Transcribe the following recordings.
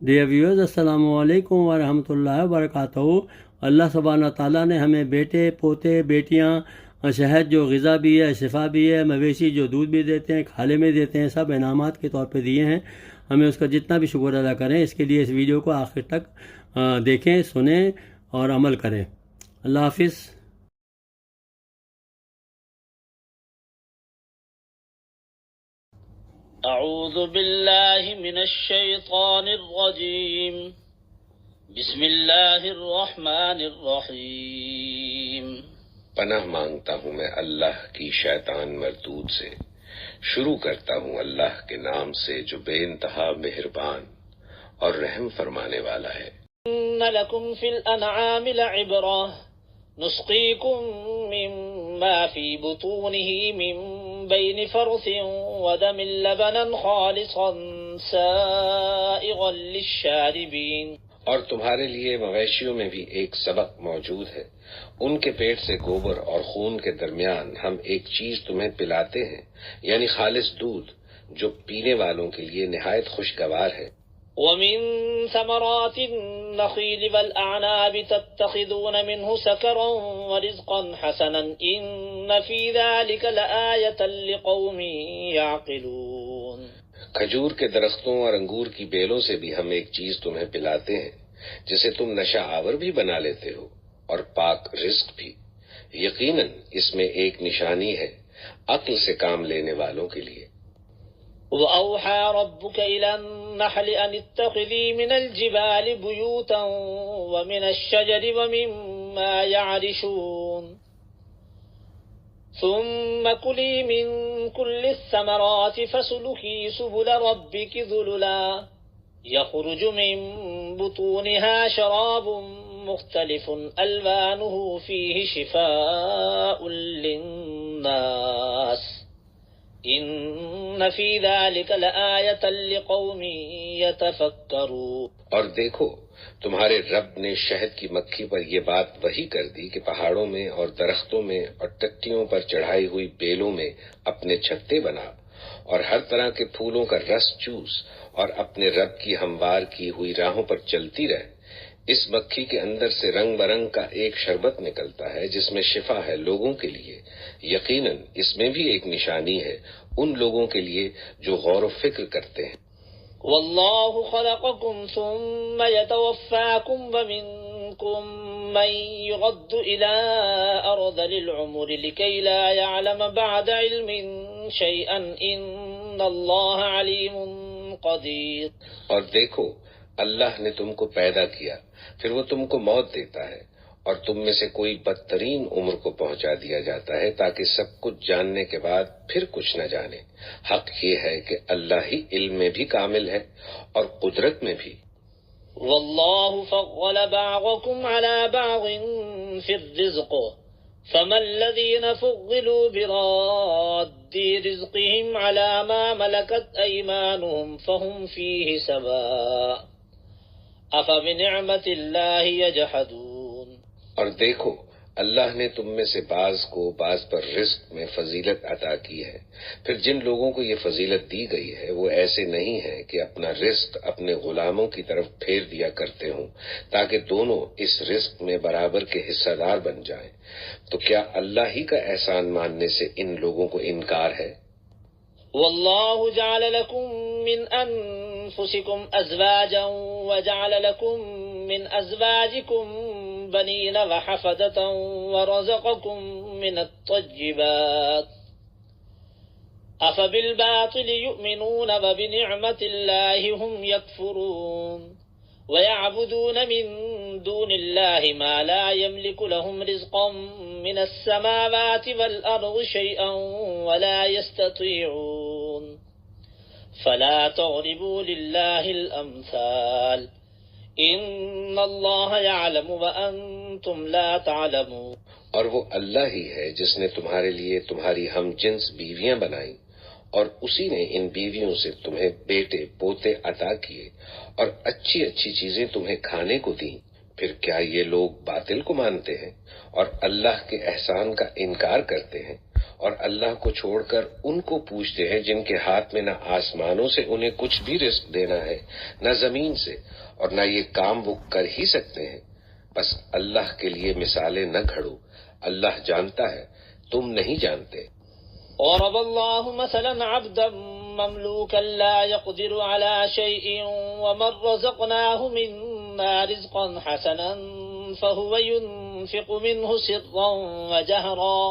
Dear viewers, السلام علیکم ورحمۃ اللہ وبرکاتہ۔ اللہ سبحانہ تعالیٰ نے ہمیں بیٹے، پوتے، بیٹیاں، شہد جو غذا بھی ہے، شفا بھی ہے، مویشی جو دودھ بھی دیتے ہیں، کھالے میں دیتے ہیں، سب انعامات کے طور پہ دیے ہیں۔ ہمیں اس کا جتنا بھی شکر ادا کریں، اس کے لیے اس ویڈیو کو آخر تک دیکھیں، سنیں اور عمل کریں۔ اللہ حافظ۔ اعوذ باللہ من الشیطان الرجیم بسم اللہ الرحمن الرحیم۔ پناہ مانگتا ہوں میں اللہ کی شیطان مردود سے۔ شروع کرتا ہوں اللہ کے نام سے جو بے انتہا مہربان اور رحم فرمانے والا ہے۔ ان لکم فی الانعام لعبرہ نسقیکم مما فی بطونہ من بین فرث ودم لبنا خالصا سائغا للشاربین۔ اور تمہارے لیے مویشیوں میں بھی ایک سبق موجود ہے۔ ان کے پیٹ سے گوبر اور خون کے درمیان ہم ایک چیز تمہیں پلاتے ہیں، یعنی خالص دودھ جو پینے والوں کے لیے نہایت خوشگوار ہے۔ ومن ثمرات النخيل والأعناب تتخذون منه سكرا ورزقا حسنا إن في ذلك لآية لقوم يعقلون۔ کھجور کے درختوں اور انگور کی بیلوں سے بھی ہم ایک چیز تمہیں پلاتے ہیں جسے تم نشہ آور بھی بنا لیتے ہو، اور پاک رزق بھی۔ یقیناً اس میں ایک نشانی ہے عقل سے کام لینے والوں کے لیے۔ وَأَوْحَى رَبُّكَ إِلَى النَّحْلِ أَنِ اتَّخِذِي مِنَ الْجِبَالِ بُيُوتًا وَمِنَ الشَّجَرِ وَمِمَّا يَعْرِشُونَ ثُمَّ كُلِي مِن كُلِّ الثَّمَرَاتِ فَاسْلُكِي سُبُلَ رَبِّكِ ذُلُلًا يَخْرُجُ مِن بُطُونِهَا شَرَابٌ مُخْتَلِفٌ أَلْوَانُهُ فِيهِ شِفَاءٌ لِلنَّاسِ ان فی ذلک لآیۃ لقوم یتفکرون۔ اور دیکھو تمہارے رب نے شہد کی مکھی پر یہ بات وحی کر دی کہ پہاڑوں میں اور درختوں میں اور ٹٹیوں پر چڑھائی ہوئی بیلوں میں اپنے چھتے بنا اور ہر طرح کے پھولوں کا رس چوس اور اپنے رب کی ہموار کی ہوئی راہوں پر چلتی رہ۔ اس مکھی کے اندر سے رنگ برنگ کا ایک شربت نکلتا ہے جس میں شفا ہے لوگوں کے لیے۔ یقیناً اس میں بھی ایک نشانی ہے ان لوگوں کے لیے جو غور و فکر کرتے ہیں۔ واللہ خلقکم ثم یتوفاکم ومنکم من یرد الى ارذل العمر لکی لا يعلم بعد علم شیئا ان اللہ علیم قدیر۔ اور دیکھو اللہ نے تم کو پیدا کیا، پھر وہ تم کو موت دیتا ہے، اور تم میں سے کوئی بدترین عمر کو پہنچا دیا جاتا ہے تاکہ سب کچھ جاننے کے بعد پھر کچھ نہ جانے۔ حق یہ ہے کہ اللہ ہی علم میں بھی کامل ہے اور قدرت میں بھی۔ واللہ فضل بعضکم علی بعض فی الرزق فما الذین فضلوا براد رزقهم علی ما ملکت ایمانهم فهم فیہ سواء افبنعمت اللہ یجحدون۔ اور دیکھو اللہ نے تم میں سے بعض کو بعض پر رزق میں فضیلت عطا کی ہے، پھر جن لوگوں کو یہ فضیلت دی گئی ہے وہ ایسے نہیں ہیں کہ اپنا رزق اپنے غلاموں کی طرف پھیر دیا کرتے ہوں تاکہ دونوں اس رزق میں برابر کے حصہ دار بن جائیں۔ تو کیا اللہ ہی کا احسان ماننے سے ان لوگوں کو انکار ہے؟ واللہ جعل لکم من انفسکم ازواجا وجعل لکم من ازواجکم بنین وحفدة ورزقکم من الطیبات افبالباطل یؤمنون وبنعمت اللہ هم یکفرون ويعبدون من دون الله ما لا يملك لهم رزقا من السماوات والأرض شيئا ولا يستطيعون فلا تضربوا لله الأمثال إن الله يعلم وأنتم لا تعلمون۔ اور وہ اللہ ہی ہے جس نے تمہارے لیے تمہاری ہم جنس بیویاں بنائیں، اور اسی نے ان بیویوں سے تمہیں بیٹے پوتے عطا کیے اور اچھی اچھی چیزیں تمہیں کھانے کو دیں۔ پھر کیا یہ لوگ باطل کو مانتے ہیں اور اللہ کے احسان کا انکار کرتے ہیں؟ اور اللہ کو چھوڑ کر ان کو پوچھتے ہیں جن کے ہاتھ میں نہ آسمانوں سے انہیں کچھ بھی رزق دینا ہے نہ زمین سے، اور نہ یہ کام وہ کر ہی سکتے ہیں۔ بس اللہ کے لیے مثالیں نہ گھڑو، اللہ جانتا ہے، تم نہیں جانتے۔ ضرب الله مثلا عبدا مملوكا لا يقدر على شيء ومن رزقناه منا رزقا حسنا فهو ينفق منه سرا وجهرا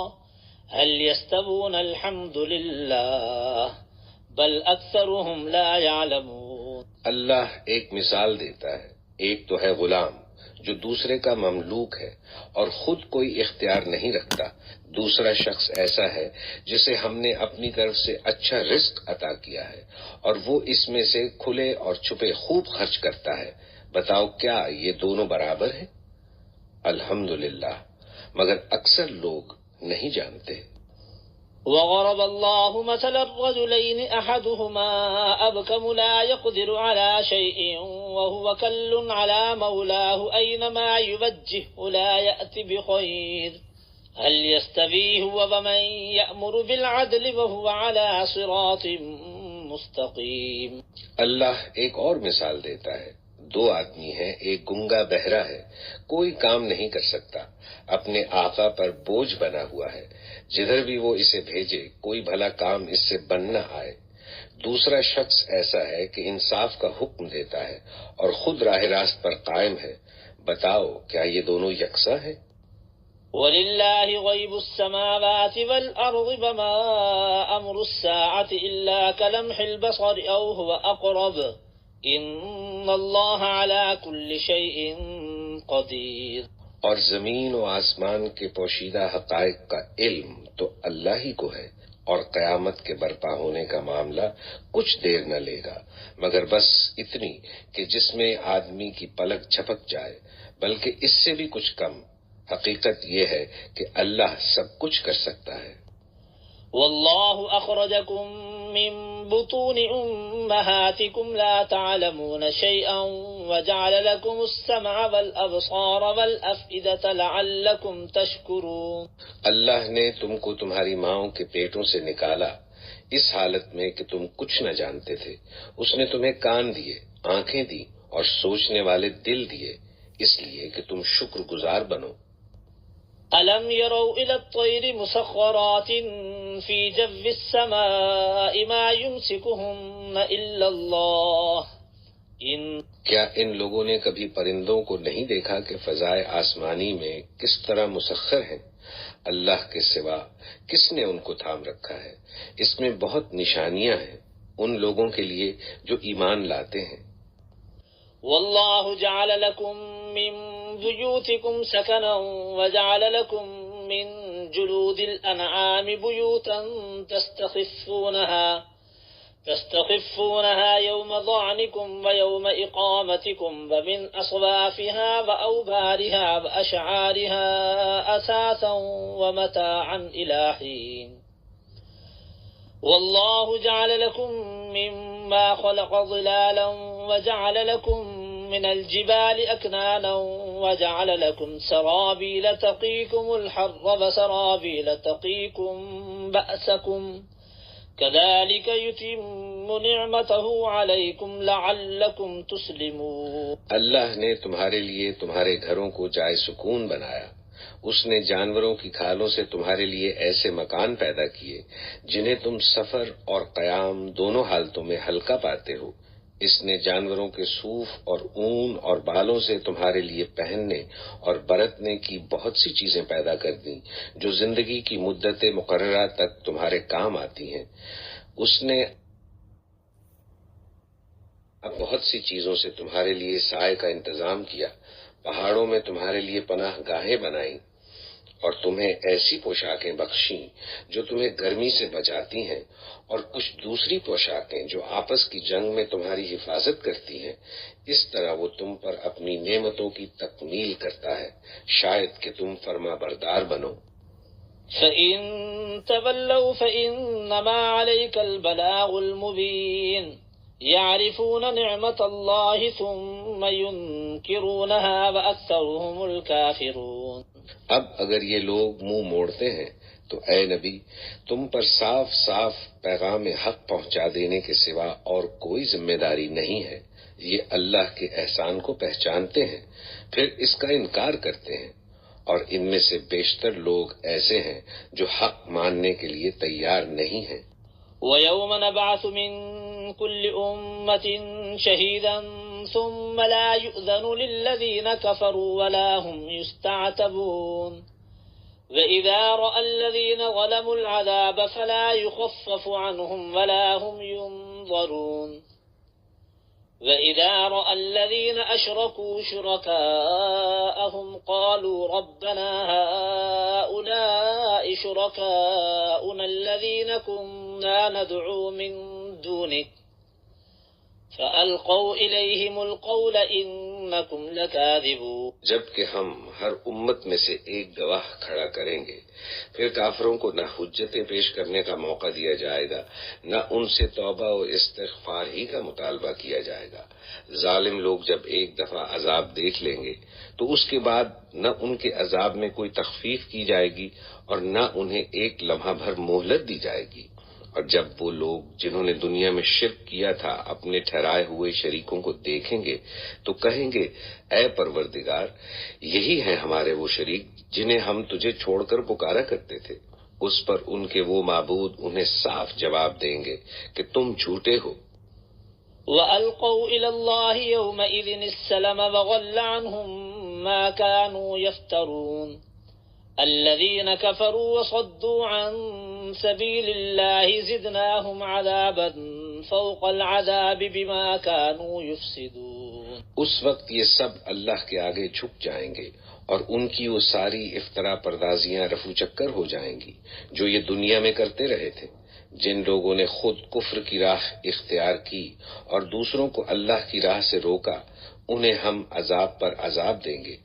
هل يستوون الحمد لله بل أكثرهم لا يعلمون۔ اللہ ایک مثال دیتا ہے، ایک تو ہے غلام جو دوسرے کا مملوک ہے اور خود کوئی اختیار نہیں رکھتا، دوسرا شخص ایسا ہے جسے ہم نے اپنی طرف سے اچھا رزق عطا کیا ہے اور وہ اس میں سے کھلے اور چھپے خوب خرچ کرتا ہے، بتاؤ کیا یہ دونوں برابر ہیں؟ الحمدللہ، مگر اکثر لوگ نہیں جانتے۔ وضرب الله مثلا الرجلين أحدهما أبكم لا يقدر على شيء وهو كل على مولاه أينما يوجهه لا يأتي بخير هل يستوي هو ومن يأمر بالعدل وهو على صراط مستقيم۔ اللہ ایک اور مثال دیتا ہے، دو آدمی ہیں، ایک گنگا بہرا ہے، کوئی کام نہیں کر سکتا، اپنے آقا پر بوجھ بنا ہوا ہے، جدھر بھی وہ اسے بھیجے کوئی بھلا کام اس سے بن نہ آئے۔ دوسرا شخص ایسا ہے کہ انصاف کا حکم دیتا ہے اور خود راہ راست پر قائم ہے، بتاؤ کیا یہ دونوں یکساں ہیں؟ وَلِلَّهِ غَيْبُ السَّمَاوَاتِ وَالْأَرْضِ وَمَا أَمْرُ السَّاعَةِ إِلَّا كَلَمْحِ الْبَصَرِ أَوْ هُوَ أَقْرَبُ إِنَّ اللَّهَ عَلَى كُلِّ شَيْءٍ قَدِيرٌ۔ اور زمین و آسمان کے پوشیدہ حقائق کا علم تو اللہ ہی کو ہے، اور قیامت کے برپا ہونے کا معاملہ کچھ دیر نہ لے گا، مگر بس اتنی کہ جس میں آدمی کی پلک جھپک جائے، بلکہ اس سے بھی کچھ کم۔ حقیقت یہ ہے کہ اللہ سب کچھ کر سکتا ہے۔ والله أخرجكم من بطون أمهاتكم لا تعلمون شيئا وجعل لكم السمع والأبصار والأفئدة لعلكم تشكرون۔ اللہ نے تم کو تمہاری ماؤں کے پیٹوں سے نکالا اس حالت میں کہ تم کچھ نہ جانتے تھے، اس نے تمہیں کان دیے، آنکھیں دی اور سوچنے والے دل دیے، اس لیے کہ تم شکر گزار بنو۔ أَلَمْ يَرَوْا إِلَى الطَّيْرِ مُسَخَّرَاتٍ فِي جَوِّ السَّمَاءِ مَا يُمْسِكُهُنَّ إِلَّا اللَّهُ۔ کیا ان لوگوں نے کبھی پرندوں کو نہیں دیکھا کہ فضائے آسمانی میں کس طرح مسخر ہیں؟ اللہ کے سوا کس نے ان کو تھام رکھا ہے؟ اس میں بہت نشانیاں ہیں ان لوگوں کے لیے جو ایمان لاتے ہیں۔ والله جعل لكم من بيوتكم سكنا وجعل لكم من جلود الأنعام بيوتا تستخفونها يوم ضعنكم ويوم إقامتكم ومن أصوافها وأوبارها وأشعارها أثاثا ومتاعا إلى حين۔ والله جعل لكم مما خلق ظلالا وجعل لكم من الجبال أكنانا وجعل لكم سرابيل تقيكم الحر وسرابيل تقيكم بأسكم كذلك يتم نعمته عليكم لعلكم تسلمون۔ اللہ نے تمہارے لیے تمہارے گھروں کو جائے سکون بنایا، اس نے جانوروں کی کھالوں سے تمہارے لیے ایسے مکان پیدا کیے جنہیں تم سفر اور قیام دونوں حالتوں میں ہلکا پاتے ہو۔ اس نے جانوروں کے صوف اور اون اور بالوں سے تمہارے لیے پہننے اور برتنے کی بہت سی چیزیں پیدا کر دیں جو زندگی کی مدت مقررہ تک تمہارے کام آتی ہیں۔ اس نے اب بہت سی چیزوں سے تمہارے لیے سائے کا انتظام کیا، پہاڑوں میں تمہارے لیے پناہ گاہیں بنائیں اور تمہیں ایسی پوشاکیں بخشیں جو تمہیں گرمی سے بچاتی ہیں، اور کچھ دوسری پوشاکیں جو آپس کی جنگ میں تمہاری حفاظت کرتی ہیں۔ اس طرح وہ تم پر اپنی نعمتوں کی تکمیل کرتا ہے، شاید کہ تم فرما بردار بنو۔ فَإِن تَوَلَّوْا فَإِنَّمَا عَلَيْكَ الْبَلَاغُ الْمُبِينُ يَعْرِفُونَ نِعْمَةَ اللَّهِ ثُمَّ يُنْكِرُونَهَا وَأَكْثَرُهُمُ الْكَافِرُونَ۔ اب اگر یہ لوگ منہ موڑتے ہیں تو اے نبی، تم پر صاف صاف پیغام حق پہنچا دینے کے سوا اور کوئی ذمہ داری نہیں ہے۔ یہ اللہ کے احسان کو پہچانتے ہیں، پھر اس کا انکار کرتے ہیں، اور ان میں سے بیشتر لوگ ایسے ہیں جو حق ماننے کے لیے تیار نہیں ہیں۔ وَيَوْمَ نَبْعَثُ مِن كُلِّ أُمَّةٍ شَهِيدًا ثُمَّ لَا يُؤْذَنُ لِلَّذِينَ كَفَرُوا وَلَا هُمْ يُسْتَعْتَبُونَ وَإِذَا رَأَى الَّذِينَ ظَلَمُوا الْعَذَابَ فَلَا يُخَفَّفُ عَنْهُمْ وَلَا هُمْ يُنظَرُونَ وَإِذَا رَأَى الَّذِينَ أَشْرَكُوا شُرَكَاءَهُمْ قَالُوا رَبَّنَا هَؤُلَاءِ شُرَكَاؤُنَا الَّذِينَ كُنَّا نَدْعُو مِن دُونِكَ فَأَلْقَوْا إِلَيْهِمُ الْقَوْلَ إِنَّكُمْ لَكَاذِبُونَ۔ جبکہ ہم ہر امت میں سے ایک گواہ کھڑا کریں گے، پھر کافروں کو نہ حجتیں پیش کرنے کا موقع دیا جائے گا، نہ ان سے توبہ و استغفار ہی کا مطالبہ کیا جائے گا۔ ظالم لوگ جب ایک دفعہ عذاب دیکھ لیں گے تو اس کے بعد نہ ان کے عذاب میں کوئی تخفیف کی جائے گی اور نہ انہیں ایک لمحہ بھر مہلت دی جائے گی۔ اور جب وہ لوگ جنہوں نے دنیا میں شرک کیا تھا اپنے ٹھہرائے ہوئے شریکوں کو دیکھیں گے تو کہیں گے، اے پروردگار، یہی ہیں ہمارے وہ شریک جنہیں ہم تجھے چھوڑ کر پکارا کرتے تھے۔ اس پر ان کے وہ معبود انہیں صاف جواب دیں گے کہ تم جھوٹے ہو۔ وَأَلْقَوْا إِلَى اللَّهِ يَوْمَئِذٍ السَّلَمَ وَضَلَّ عَنْهُمْ مَا كَانُوا يَفْتَرُونَ الَّذِينَ كَفَرُوا وَصَدُّوا عَن سَبِيلِ اللَّهِ زِدْنَاهُمْ عَذَابًا فَوْقَ الْعَذَابِ بِمَا كَانُوا يُفْسِدُونَ۔ اس وقت یہ سب اللہ کے آگے جھک جائیں گے اور ان کی وہ ساری افترا پردازیاں رفو چکر ہو جائیں گی جو یہ دنیا میں کرتے رہے تھے۔ جن لوگوں نے خود کفر کی راہ اختیار کی اور دوسروں کو اللہ کی راہ سے روکا، انہیں ہم عذاب پر عذاب دیں گے،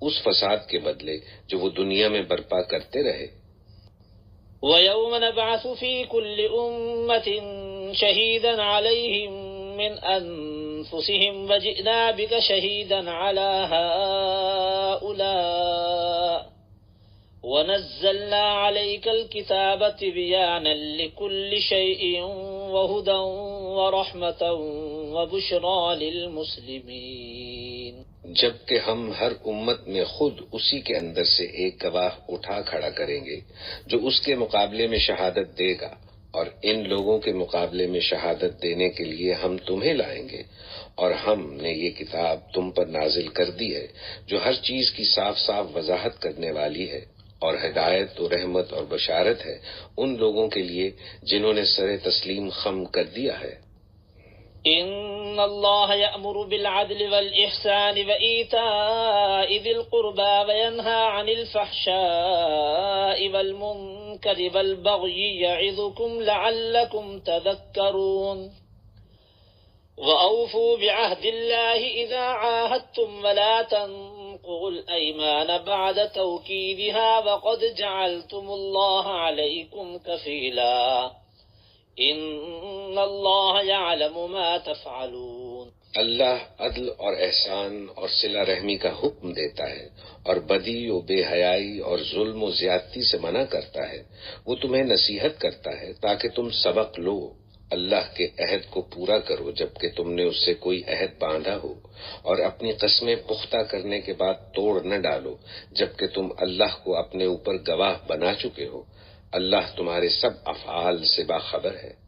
اس فساد کے بدلے جو وہ دنیا میں برپا کرتے رہے۔ وَيَوْمَ نَبْعَثُ فِي كُلِّ أُمَّةٍ شَهِيدًا عَلَيْهِمْ مِنْ أَنفُسِهِمْ وَجِئْنَا بِكَ شَهِيدًا عَلَى هَؤُلَاءِ وَنَزَّلْنَا عَلَيْكَ الْكِتَابَ تِبْيَانًا لِكُلِّ شَيْءٍ وَهُدًى وَرَحْمَةً وَبُشْرَى لِلْمُسْلِمِينَ۔ جبکہ ہم ہر امت میں خود اسی کے اندر سے ایک گواہ اٹھا کھڑا کریں گے جو اس کے مقابلے میں شہادت دے گا، اور ان لوگوں کے مقابلے میں شہادت دینے کے لیے ہم تمہیں لائیں گے، اور ہم نے یہ کتاب تم پر نازل کر دی ہے جو ہر چیز کی صاف صاف وضاحت کرنے والی ہے، اور ہدایت و رحمت اور بشارت ہے ان لوگوں کے لیے جنہوں نے سر تسلیم خم کر دیا ہے۔ إن الله يأمر بالعدل والإحسان وإيتاء ذي القربى وينهى عن الفحشاء والمنكر والبغي يعظكم لعلكم تذكرون وأوفوا بعهد الله إذا عاهدتم ولا تنقضوا الأيمان بعد توكيدها وقد جعلتم الله عليكم كفيلا ان اللہ یعلم ما تفعلون۔ اللہ عدل اور احسان اور صلہ رحمی کا حکم دیتا ہے اور بدی و بے حیائی اور ظلم و زیادتی سے منع کرتا ہے۔ وہ تمہیں نصیحت کرتا ہے تاکہ تم سبق لو، اللہ کے عہد کو پورا کرو جبکہ تم نے اس سے کوئی عہد باندھا ہو، اور اپنی قسمیں پختہ کرنے کے بعد توڑ نہ ڈالو جبکہ تم اللہ کو اپنے اوپر گواہ بنا چکے ہو۔ اللہ تمہارے سب افعال سے باخبر ہے۔